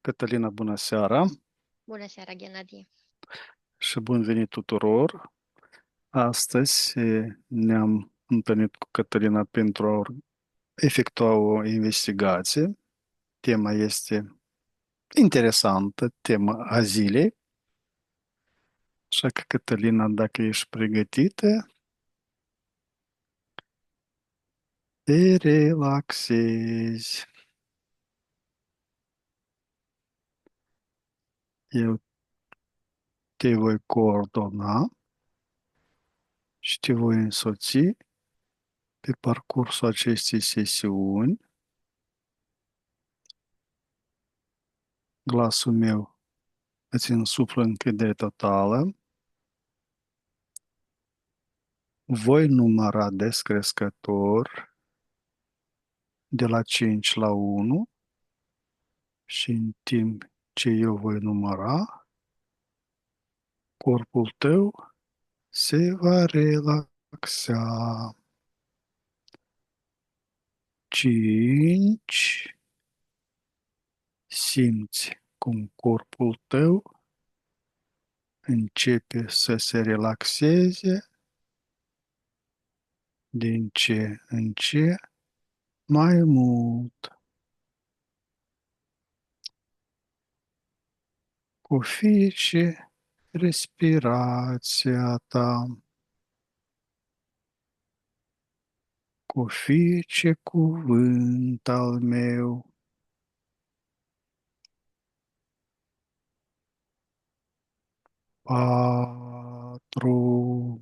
Cătălina, bună seara Bună seara, Ghenadie. și bun venit tuturor! Astăzi ne-am întâlnit cu Cătălina pentru a efectua o investigație. Tema este interesantă, tema a zilei. Așa că, Cătălina, dacă ești pregătită, te relaxezi. Eu te voi coordona și te voi însoți pe parcursul acestei sesiuni. Glasul meu îți însuflă încredere totală. Voi număra descrescător de la 5 la 1 și în timp ce eu voi număra, corpul tău se va relaxa. 5. Simți cum corpul tău începe să se relaxeze din ce în ce mai mult. Cu fiecare respirația ta, cu fiecare cuvânt al meu, 4.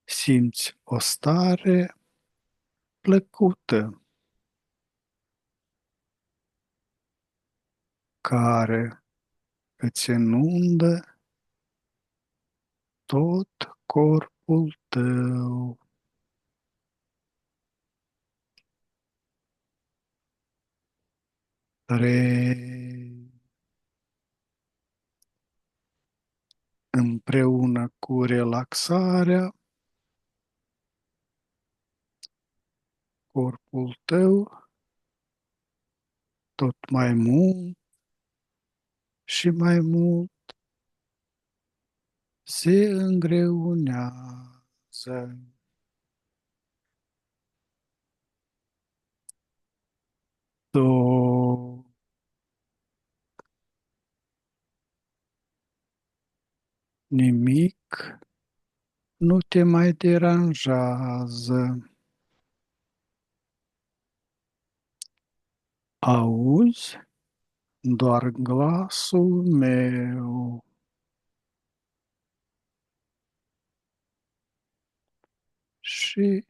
Simți o stare plăcută care îți inundă tot corpul tău. 3. Împreună cu relaxarea, corpul tău tot mai mult și mai mult se îngreunează. 2. Nimic nu te mai deranjează. Auzi doar glasul meu. Și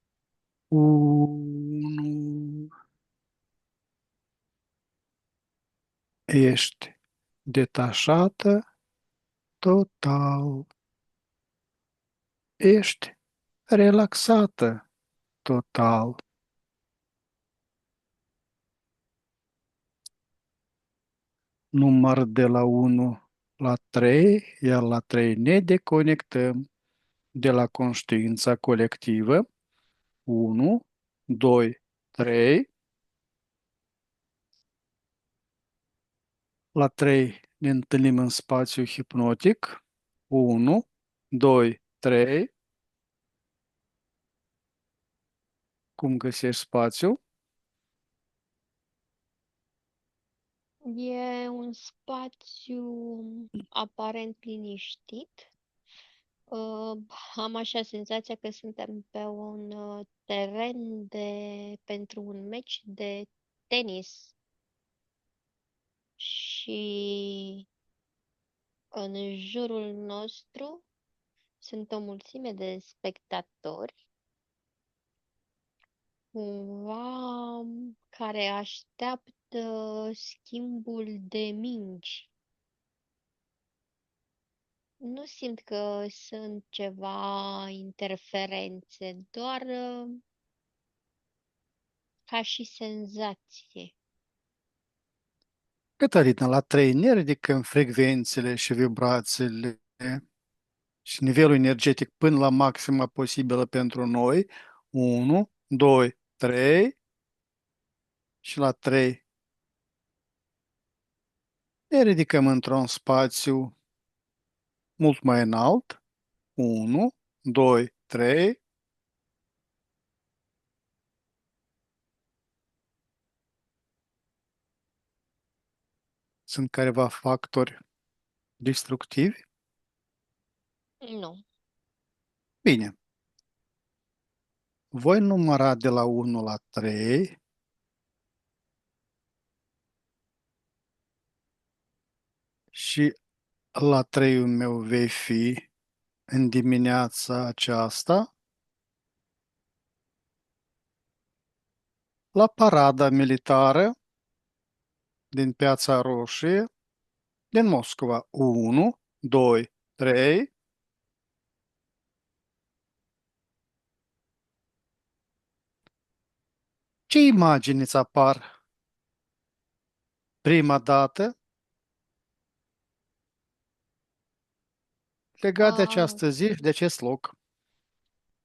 1. Ești detașată total. Ești relaxată total. Număr de la 1 la 3, iar la 3 ne deconectăm de la conștiința colectivă. 1, 2, 3. La 3 ne întâlnim în spațiu hipnotic. 1, 2, 3. Cum găsești spațiu? E un spațiu aparent liniștit. Am așa senzația că suntem pe un teren pentru un meci de tenis și în jurul nostru sunt o mulțime de spectatori cumva care așteaptă schimbul de mingi. Nu simt că sunt ceva interferențe, doar ca și senzație. Cătălina, la 3 ne ridicăm frecvențele și vibrațiile și nivelul energetic până la maxima posibilă pentru noi. 1, 2, 3. Și la 3 ne ridicăm într-un spațiu mult mai înalt. 1, 2, 3. Sunt careva factori destructivi? Nu. Bine. Voi număra de la 1 la 3 și la 3 meu vei fi în dimineața aceasta la parada militară din Piața Roșie din Moscova. 1, 2, 3. Ce imagini îți apar prima dată legat de Uh, această zi și de acest loc?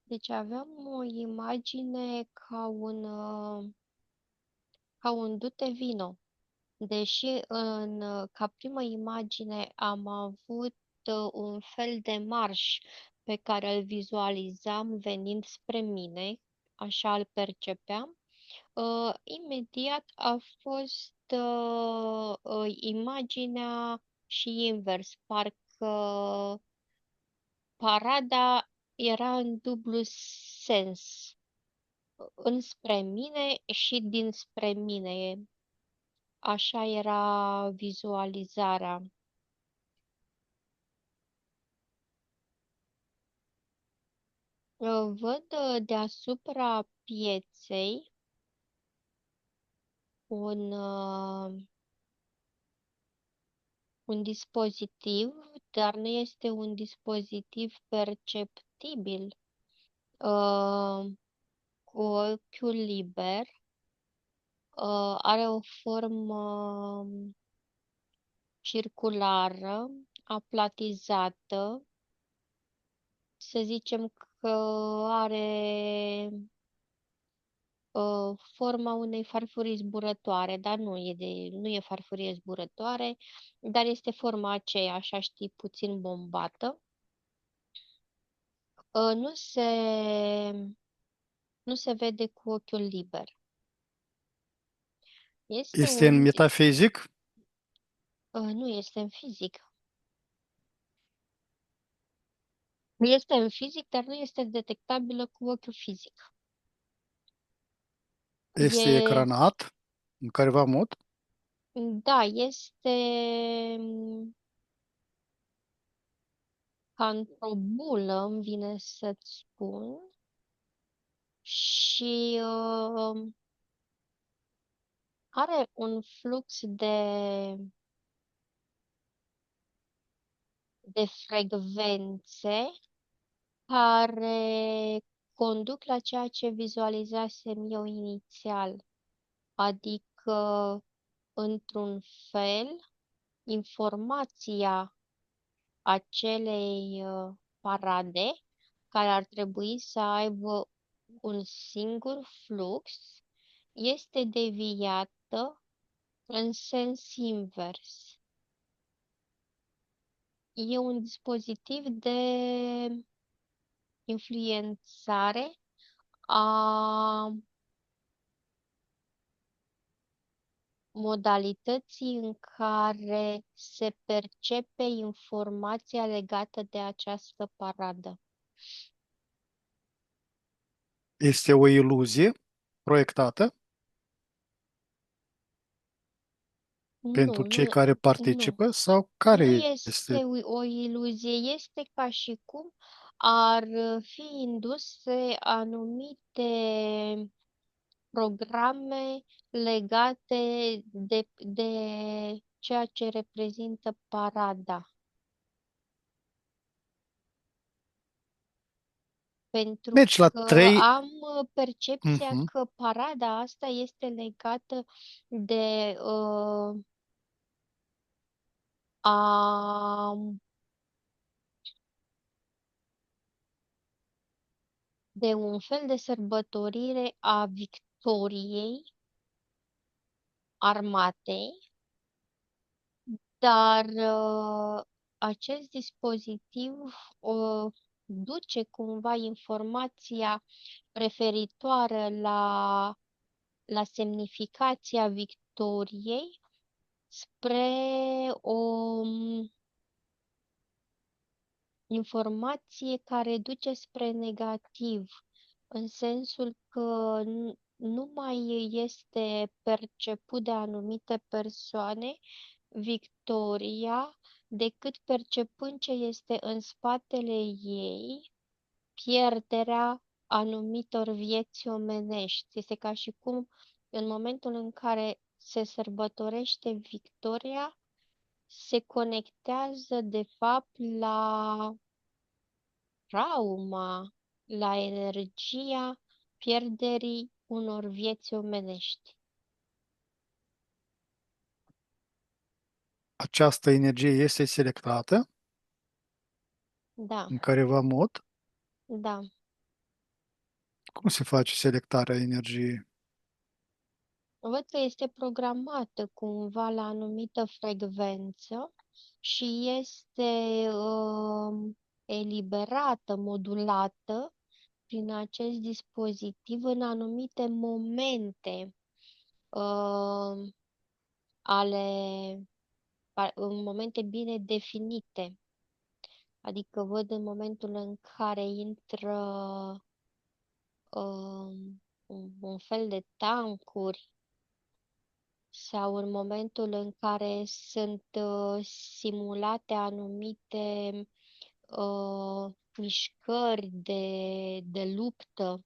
deci aveam o imagine ca un dute vino. Deși ca primă imagine am avut un fel de marș pe care îl vizualizam venind spre mine, așa îl percepeam, imediat a fost imaginea și invers, parcă parada era în dublu sens, înspre mine și dinspre mine. Așa era vizualizarea. Văd deasupra pieței un, un dispozitiv, dar nu este un dispozitiv perceptibil. Uh, cu ochiul liber, are o formă circulară, aplatizată, să zicem că are forma unei farfurii zburătoare, dar nu e farfurie zburătoare, dar este forma aceea, așa știi, puțin bombată. Uh, nu se, nu se vede cu ochiul liber. Este Este în metafizic? nu este în fizic. Este în fizic, dar nu este detectabilă cu ochiul fizic. Este E, ecranat în careva mod? da, este ca într-o bulă, îmi vine să-ți spun, și are un flux de frecvențe care conduc la ceea ce vizualizasem eu inițial, adică, într-un fel, informația acelei parade, care ar trebui să aibă un singur flux, este deviată în sens invers. E un dispozitiv de influențare a modalității în care se percepe informația legată de această paradă. Este o iluzie proiectată pentru Nu, cei nu, care nu. participă sau Nu care este este? o iluzie, este ca și cum ar fi induse anumite programe legate de ceea ce reprezintă parada. Pentru Mergi la că 3. am percepția Mhm. că parada asta este legată de, a, de un fel de sărbătorire a victoriei armatei, dar acest dispozitiv duce cumva informația referitoare la semnificația victoriei spre o informație care duce spre negativ, în sensul că nu mai este perceput de anumite persoane victoria, decât percepând ce este în spatele ei, pierderea anumitor vieți omenești. Este ca și cum în momentul în care se sărbătorește victoria, se conectează de fapt la trauma, la energia pierderii unor vieți omenești. Această energie este selectată Da, în careva mod. da. Cum se face selectarea energiei? Văd că este programată cumva la anumită frecvență și este eliberată, modulată prin acest dispozitiv în anumite momente uh, ale, în momente bine definite. Adică văd în momentul în care intră un fel de tancuri sau în momentul în care sunt simulate anumite mișcări de luptă.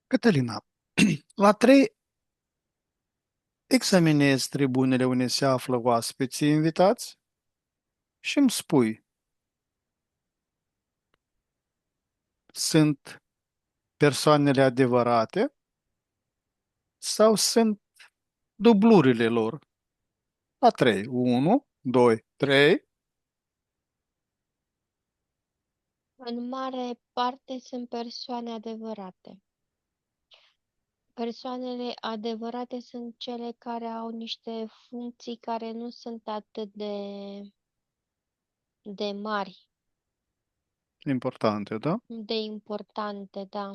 Cătălina, la 3 examinezi tribunele unde se află oaspeții invitați și îmi spui, sunt persoanele adevărate sau sunt dublurile lor? La 3. 1, 2, 3. În mare parte sunt persoane adevărate. Persoanele adevărate sunt cele care au niște funcții care nu sunt atât de mari, Importante, da? de importante, da.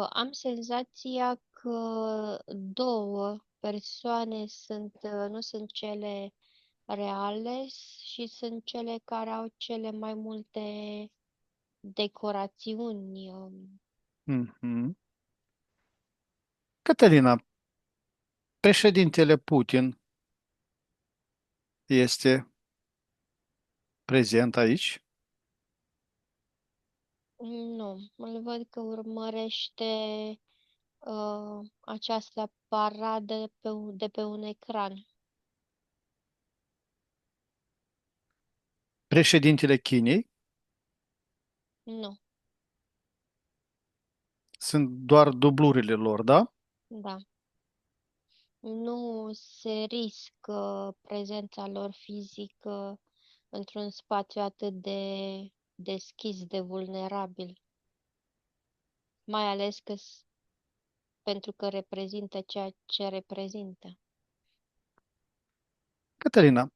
Am senzația că două persoane nu sunt cele reale și sunt cele care au cele mai multe decorațiuni. Mhm. Cătălina, președintele Putin este prezent aici? Nu, îl văd că urmărește această paradă de pe un ecran. Președintele Chinei? Nu, Sunt doar dublurile lor, da? da. Nu se riscă prezența lor fizică într-un spațiu atât de deschis, de vulnerabil, mai ales pentru că reprezintă ceea ce reprezintă. Cătălina,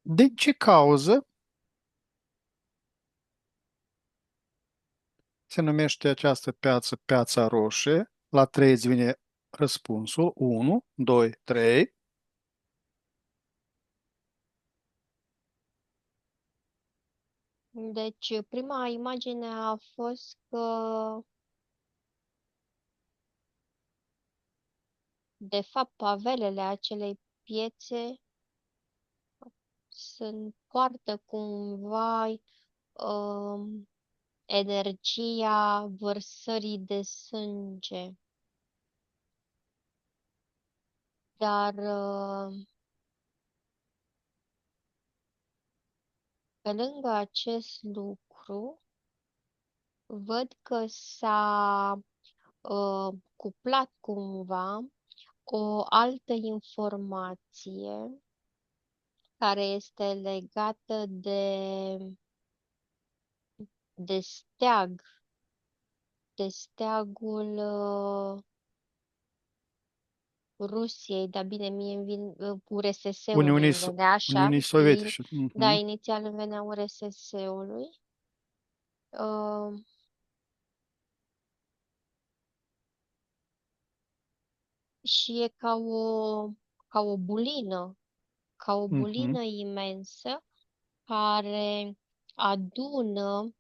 de ce cauză se numește această piață Piața Roșie? La 3 îți vine răspunsul. 1, 2, 3. Deci, prima imagine a fost că, de fapt, pavelele acelei piețe poartă cumva energia vărsării de sânge. Dar pe lângă acest lucru, văd că s-a cuplat cumva o altă informație care este legată de steag. de steagul Rusiei, dar bine, mie îmi vin URSS-ul Uniunii, îmi venea așa, Uniunii Sovietice. da, Mhm. inițial îmi venea URSS-ului. Uh, și e ca o bulină, ca o Mhm. bulină imensă care adună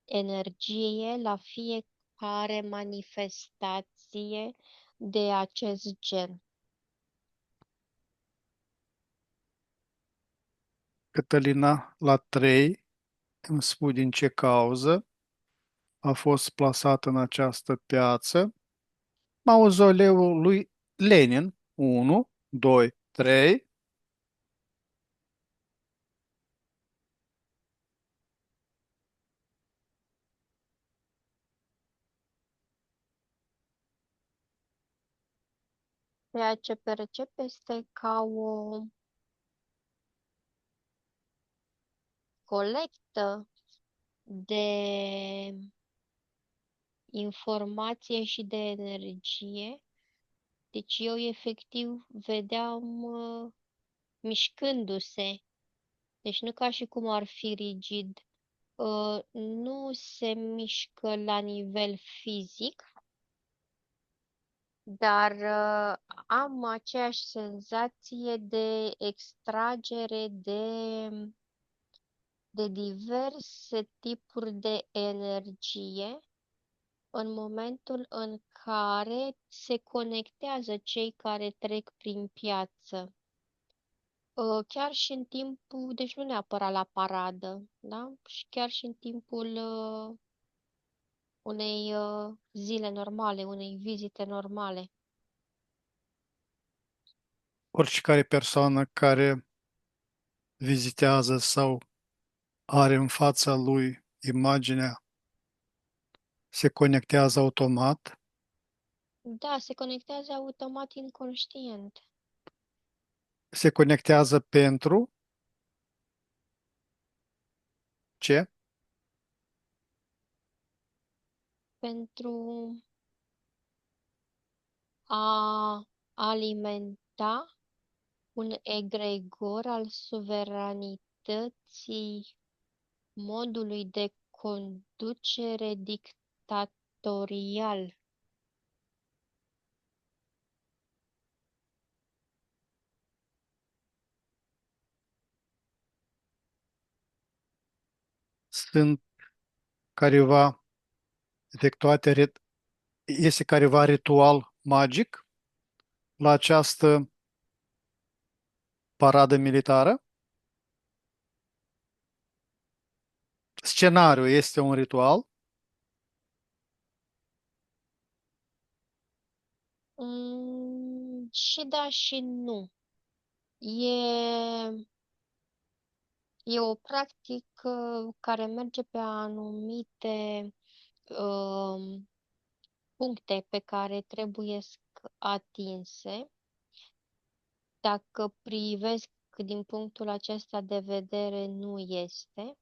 energie la fiecare manifestație de acest gen. Cătălina, la 3, îmi spui din ce cauză a fost plasat în această piață mauzoleul lui Lenin. 1, 2, 3. Ceea ce percep este ca o colectă de informație și de energie. Deci eu efectiv vedeam mișcându-se. Deci nu ca și cum ar fi rigid. Nu se mișcă la nivel fizic, dar am aceeași senzație de extragere de diverse tipuri de energie în momentul în care se conectează cei care trec prin piață. Chiar și în timpul, deci nu neapărat la paradă, da? Și chiar și în timpul unei zile normale, unei vizite normale. Oricare persoană care vizitează sau are în fața lui imaginea se conectează automat, Da, se conectează automat inconștient se conectează pentru ce? pentru a alimenta un egregor al suveranității modului de conducere dictatorial. Sunt careva efectuate, este careva ritual magic la această paradă militară? Scenariul este un ritual? Și da și nu. E, e o practică care merge pe anumite puncte pe care trebuie atinse. Dacă privesc din punctul acesta de vedere, nu este.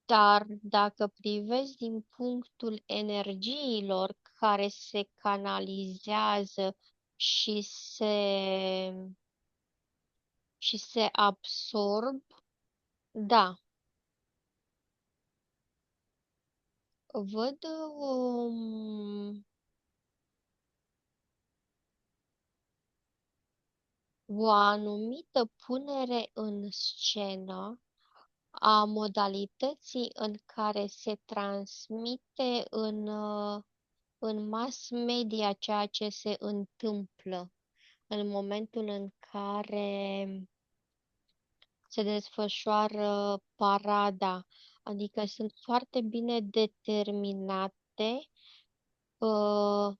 Dar dacă privesc din punctul energiilor care se canalizează și se absorb, da, văd o anumită punere în scenă a modalității în care se transmite în mass media ceea ce se întâmplă în momentul în care se desfășoară parada. Adică sunt foarte bine determinate uh,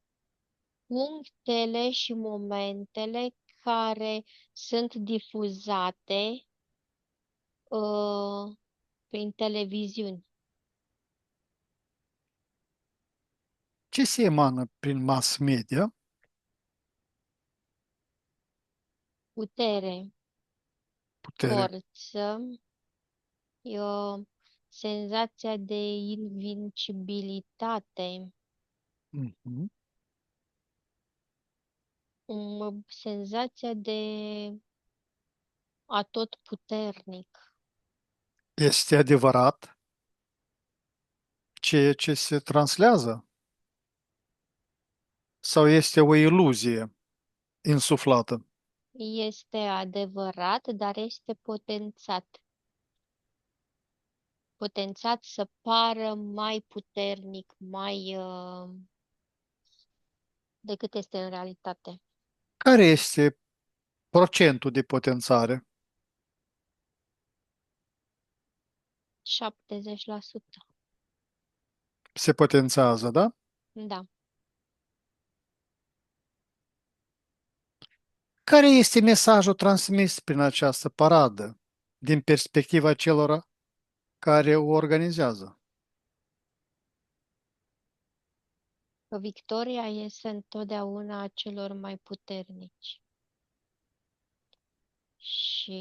punctele și momentele care sunt difuzate uh, prin televiziuni. Ce se emană prin mass media? Putere, Putere. forță, uh, senzația de invincibilitate, Mhm. senzația de atotputernic. Este adevărat ceea ce se translează? Sau este o iluzie insuflată? Este adevărat, dar este potențat. Potențat să pară mai puternic, mai decât este în realitate. Care este procentul de potențare? 70%. Se potențează, da? Da. Care este mesajul transmis prin această paradă din perspectiva celor care o organizează? Victoria este întotdeauna a celor mai puternici. Și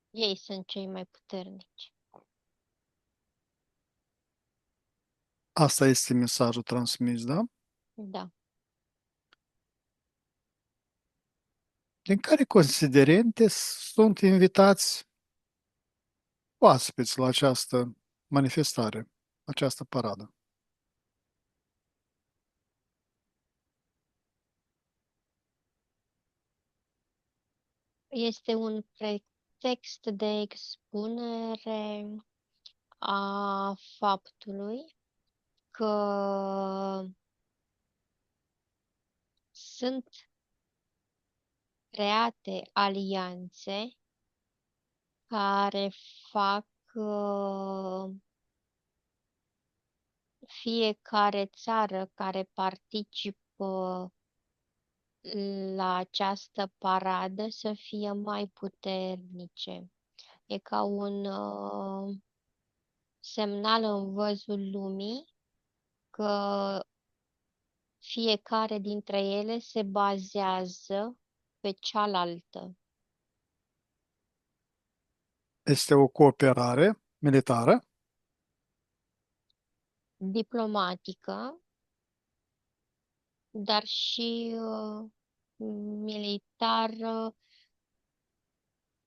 ei sunt cei mai puternici. Asta este mesajul transmis, da? Da. Din care considerente sunt invitați oaspeți la această manifestare, această paradă? Este un pretext de expunere a faptului că sunt create alianțe care fac fiecare țară care participă la această paradă să fie mai puternice. E ca un semnal în văzul lumii că fiecare dintre ele se bazează pe cealaltă. Este o cooperare militară? Diplomatică, dar și militară,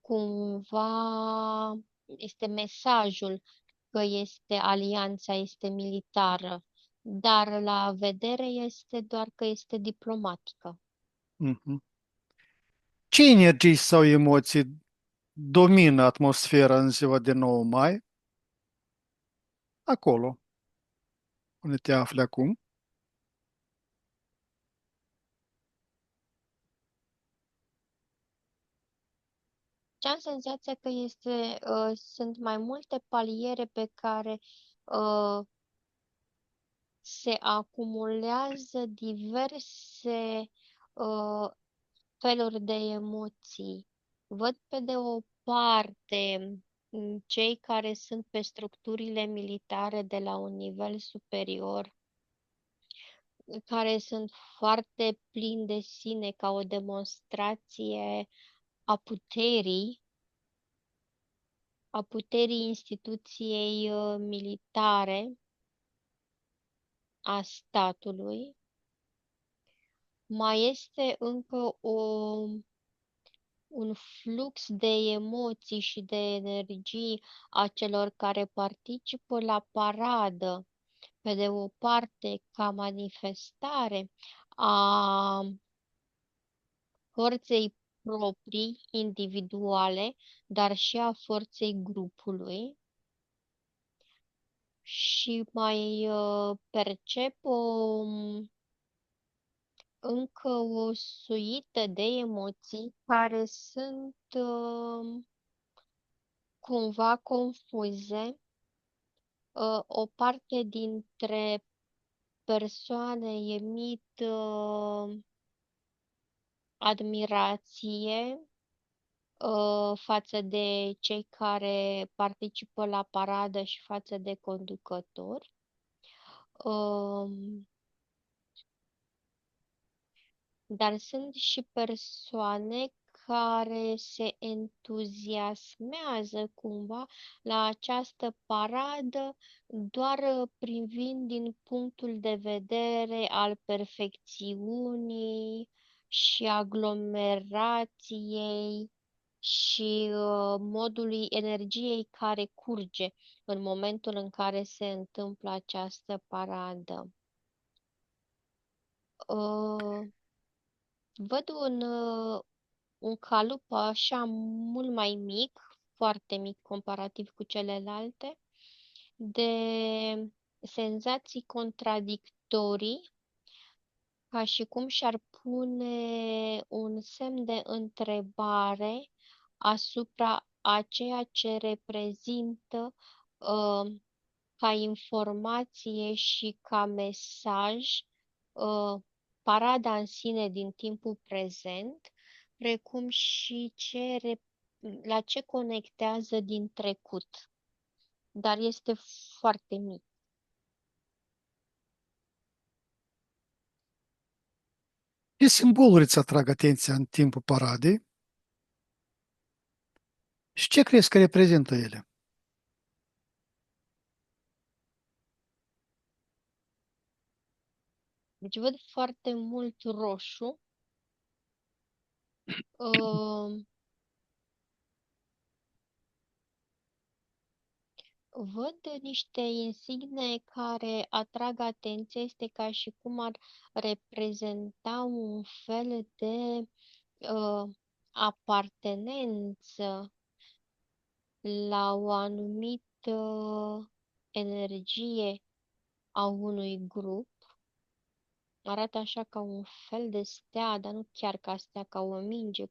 cumva este mesajul că alianța este militară, dar la vedere este doar că este diplomatică. Mhm. Ce energii sau emoții domină atmosfera în ziua de 9 mai, acolo unde te afli acum? Ce am senzația că sunt mai multe paliere pe care uh, se acumulează diverse uh, feluri de emoții. Văd pe de o parte cei care sunt pe structurile militare de la un nivel superior, care sunt foarte plini de sine ca o demonstrație a puterii, a puterii instituției militare a statului. Mai este încă un flux de emoții și de energii a celor care participă la paradă, pe de o parte ca manifestare a forței proprii, individuale, dar și a forței grupului și mai percep încă o suită de emoții care sunt cumva confuze. O parte dintre persoane emit admirație față de cei care participă la paradă și față de conducători. Um, Dar sunt și persoane care se entuziasmează cumva la această paradă doar privind din punctul de vedere al perfecțiunii și aglomerației și modului energiei care curge în momentul în care se întâmplă această paradă. Uh, Văd un calup așa mult mai mic, foarte mic comparativ cu celelalte, de senzații contradictorii, ca și cum și-ar pune un semn de întrebare asupra a ceea ce reprezintă ca informație și ca mesaj parada în sine din timpul prezent, precum și la ce conectează din trecut, dar este foarte mic. Ce simboluri îți atrag atenția în timpul paradei și ce crezi că reprezintă ele? Deci văd foarte mult roșu, uh, văd niște insigne care atrag atenția, este ca și cum ar reprezenta un fel de apartenență la o anumită energie a unui grup. Arată așa ca un fel de stea, dar nu chiar ca stea, ca o minge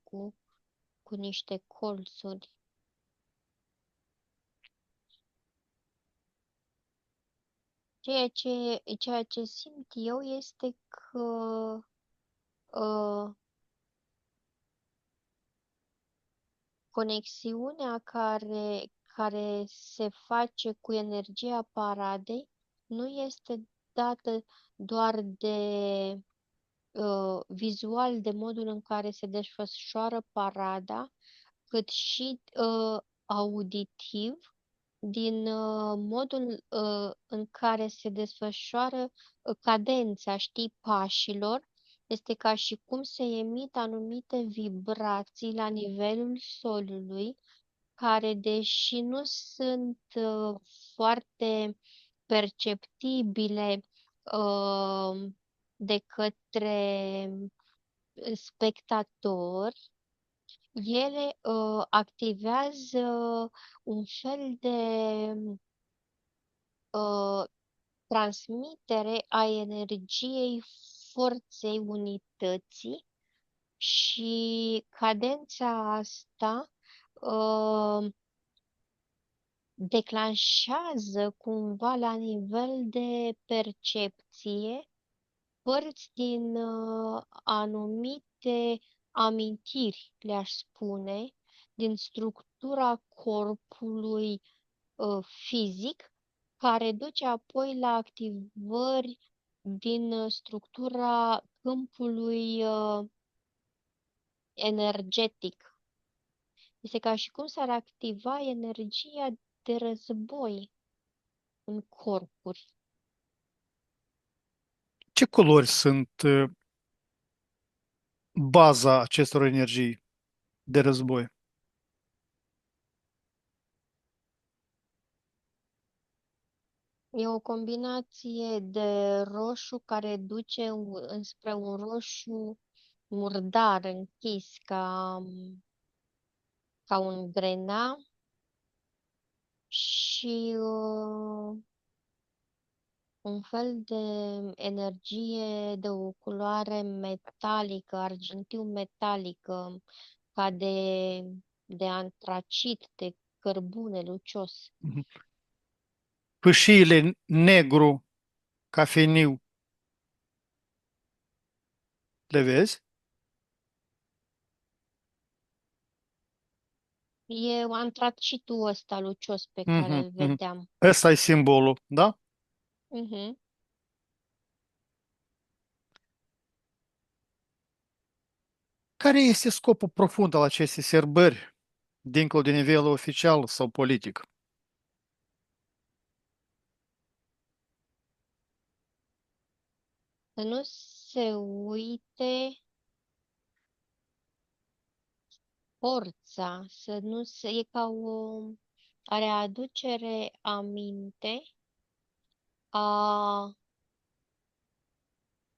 cu niște colțuri. Ceea ce simt eu este că uh, conexiunea care se face cu energia paradei nu este dată doar de vizual de modul în care se desfășoară parada, cât și auditiv din modul în care se desfășoară cadența, știi, pașilor. Este ca și cum se emit anumite vibrații la nivelul solului, care, deși nu sunt foarte perceptibile de către spectatori, ele activează un fel de uh, transmitere a energiei forței unității și cadența asta declanșează cumva la nivel de percepție părți din anumite amintiri, le-aș spune, din structura corpului fizic, care duce apoi la activări din structura câmpului energetic. Este ca și cum s-ar activa energia de război în corpuri. Ce culori sunt baza acestor energii de război? E o combinație de roșu care duce înspre un roșu murdar, închis, ca un grenat și un fel de energie de o culoare metalică, argintiu metalică, ca de antracit, de cărbune lucios. Mhm. Fâșiile negru, cafeniu, le vezi? E antracitul ăsta lucios pe care Mhm, îl mhm. vedeam. Ăsta e simbolul, da? Mhm. Care este scopul profund al acestei sărbări, dincolo de nivelul oficial sau politic? Să nu se uite forța, să nu se, e ca o readucere aminte a,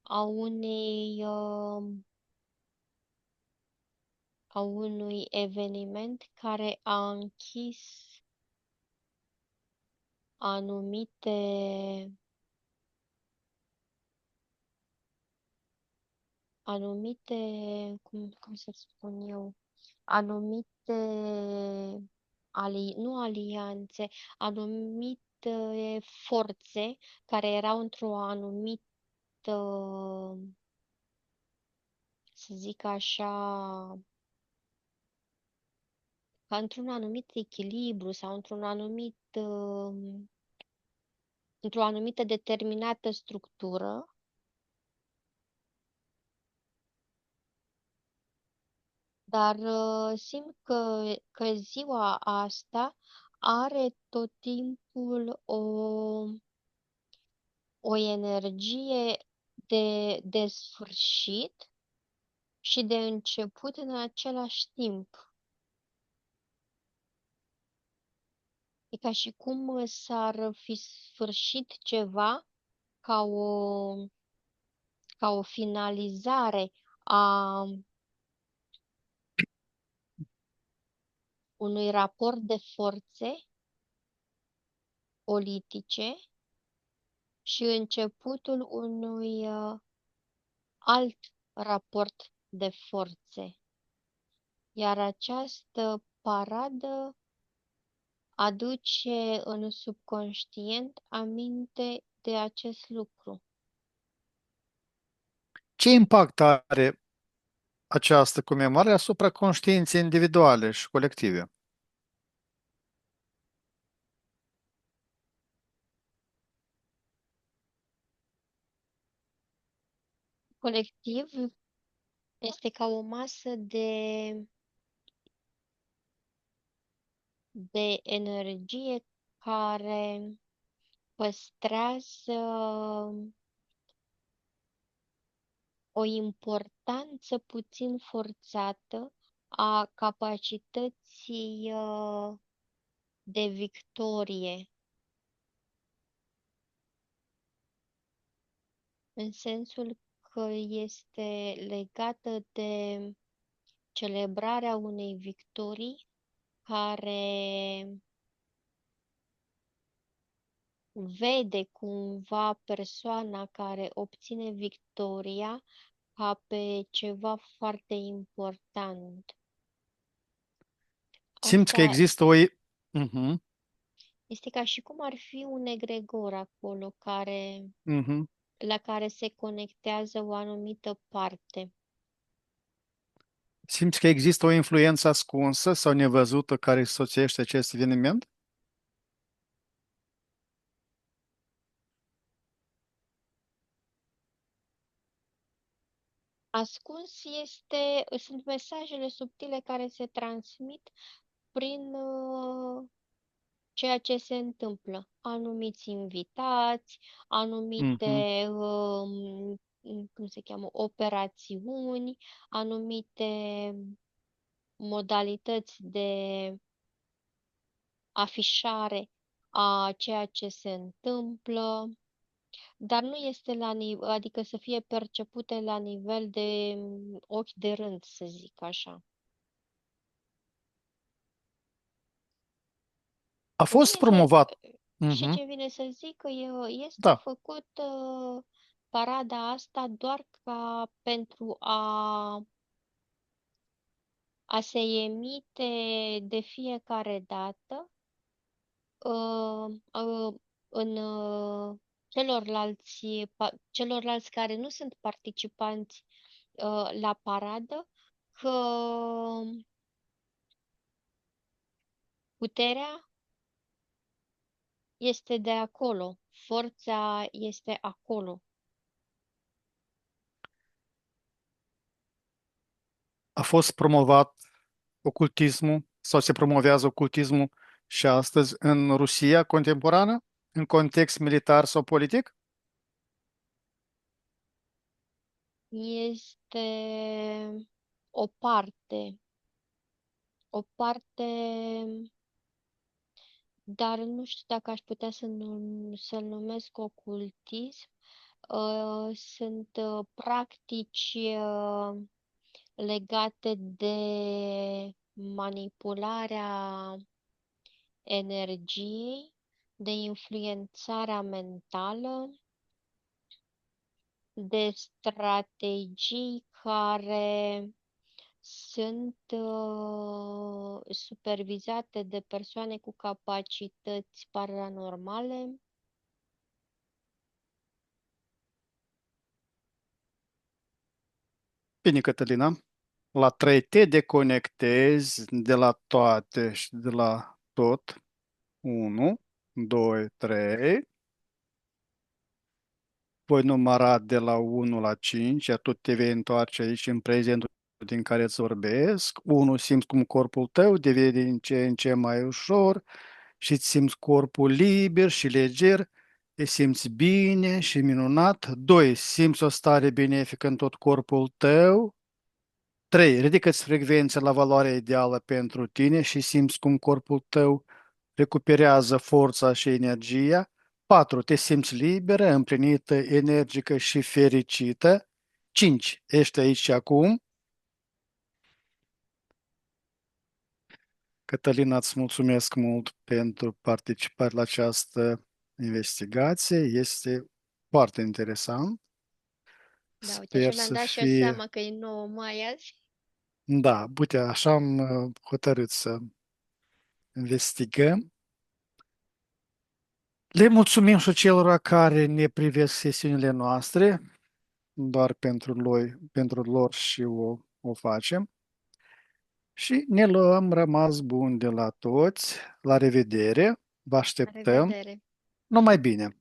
a unei, a unui eveniment care a închis anumite, anumite, cum să spun eu, anumite, nu alianțe, anumite forțe care erau într-o anumită, să zic așa, ca într-un anumit echilibru sau într-o anumită determinată structură, dar simt că ziua asta are tot timpul o energie de sfârșit și de început în același timp. E ca și cum s-ar fi sfârșit ceva ca ca o finalizare a unui raport de forțe politice și începutul unui alt raport de forțe. Iar această paradă aduce în subconștient aminte de acest lucru. Ce impact are această comemorare asupra conștiinței individuale și colective? Colectiv este ca o masă de energie care păstrează o importanță puțin forțată a capacității de victorie, în sensul că este legată de celebrarea unei victorii care vede cumva persoana care obține victoria ca pe ceva foarte important. Simți că Asta există Mhm, este ca și cum ar fi un egregor acolo mhm. la care se conectează o anumită parte. Simți că există o influență ascunsă sau nevăzută care soțește acest eveniment? Ascuns sunt mesajele subtile care se transmit prin ceea ce se întâmplă. Anumiți invitați, Mhm. anumite, cum se cheamă, operațiuni, anumite modalități de afișare a ceea ce se întâmplă, dar nu este adică să fie percepute la nivel de ochi de rând, să zic așa. A fost Vine să, promovat. și Mhm. ce vine să zic că este Da. făcut parada asta doar ca pentru a se emite de fiecare dată în celorlalți care nu sunt participanți la paradă, că puterea este de acolo, forța este acolo. A fost promovat ocultismul sau se promovează ocultismul și astăzi în Rusia contemporană, în context militar sau politic? Este o parte, o parte, dar nu știu dacă aș putea să-l numesc ocultism. Sunt practici legate de manipularea energiei, de influențarea mentală, de strategii care sunt supervizate de persoane cu capacități paranormale. Bine, Cătălina, la 3 te deconectezi de la toate și de la tot. 1, 2, 3. Voi număra de la 1 la 5, iar tu te vei întoarce aici în prezentul din care îți vorbesc. 1, simți cum corpul tău devine din ce în ce mai ușor și îți simți corpul liber și leger, te simți bine și minunat. 2, simți o stare benefică în tot corpul tău. 3, ridică-ți frecvența la valoarea ideală pentru tine și simți cum corpul tău recuperează forța și energia. 4, te simți liberă, împlinită, energică și fericită. 5, ești aici și acum. Cătălina, îți mulțumesc mult pentru participare la această investigație. Este foarte interesant. Da, uite, așa Sper mi-am să dat și eu fie... seama că e 9 mai azi. Da, uite, așa am hotărât să investigăm. Le mulțumim și celor care ne privesc sesiunile noastre, doar pentru lor și o facem. Și ne luăm rămas bun de la toți. La revedere, vă La așteptăm. revedere! Numai bine!